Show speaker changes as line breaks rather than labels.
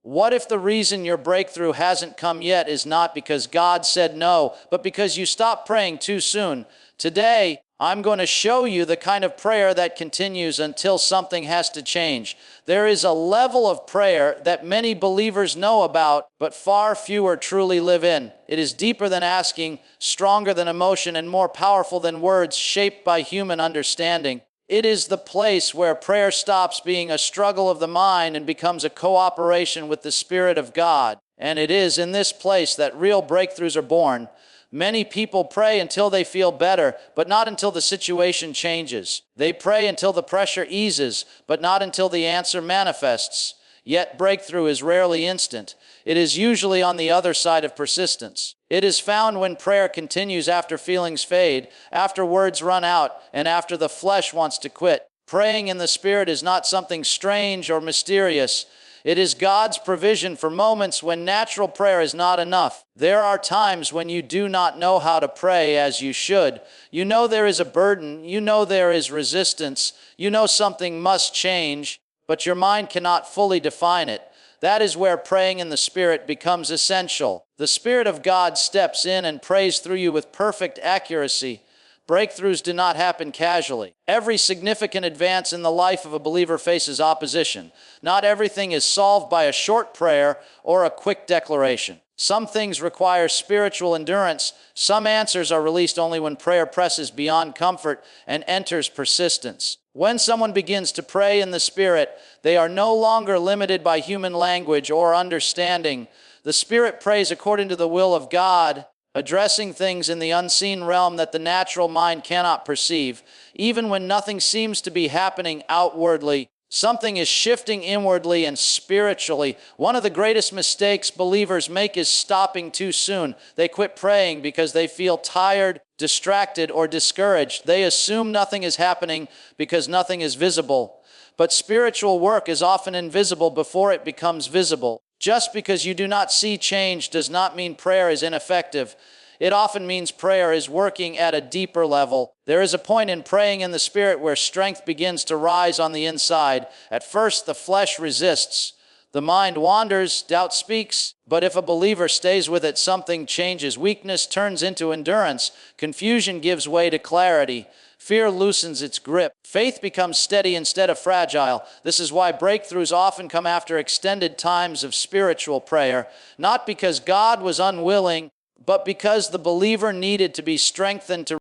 What if the reason your breakthrough hasn't come yet is not because God said no, but because you stopped praying too soon? Today, I'm going to show you the kind of prayer that continues until something has to change. There is a level of prayer that many believers know about, but far fewer truly live in. It is deeper than asking, stronger than emotion, and more powerful than words shaped by human understanding. It is the place where prayer stops being a struggle of the mind and becomes a cooperation with the Spirit of God. And it is in this place that real breakthroughs are born. Many people pray until they feel better, but not until the situation changes. They pray until the pressure eases, but not until the answer manifests. Yet breakthrough is rarely instant. It is usually on the other side of persistence. It is found when prayer continues after feelings fade, after words run out, and after the flesh wants to quit. Praying in the Spirit is not something strange or mysterious. It is God's provision for moments when natural prayer is not enough. There are times when you do not know how to pray as you should. You know there is a burden. You know there is resistance. You know something must change, but your mind cannot fully define it. That is where praying in the Spirit becomes essential. The Spirit of God steps in and prays through you with perfect accuracy. Breakthroughs do not happen casually. Every significant advance in the life of a believer faces opposition. Not everything is solved by a short prayer or a quick declaration. Some things require spiritual endurance. Some answers are released only when prayer presses beyond comfort and enters persistence. When someone begins to pray in the Spirit, they are no longer limited by human language or understanding. The Spirit prays according to the will of God, addressing things in the unseen realm that the natural mind cannot perceive. Even when nothing seems to be happening outwardly, something is shifting inwardly and spiritually. One of the greatest mistakes believers make is stopping too soon. They quit praying because they feel tired, distracted, or discouraged. They assume nothing is happening because nothing is visible. But spiritual work is often invisible before it becomes visible. Just because you do not see change does not mean prayer is ineffective. It often means prayer is working at a deeper level. There is a point in praying in the Spirit where strength begins to rise on the inside. At first, the flesh resists. The mind wanders, doubt speaks, but if a believer stays with it, something changes. Weakness turns into endurance. Confusion gives way to clarity. Fear loosens its grip. Faith becomes steady instead of fragile. This is why breakthroughs often come after extended times of spiritual prayer, not because God was unwilling, but because the believer needed to be strengthened to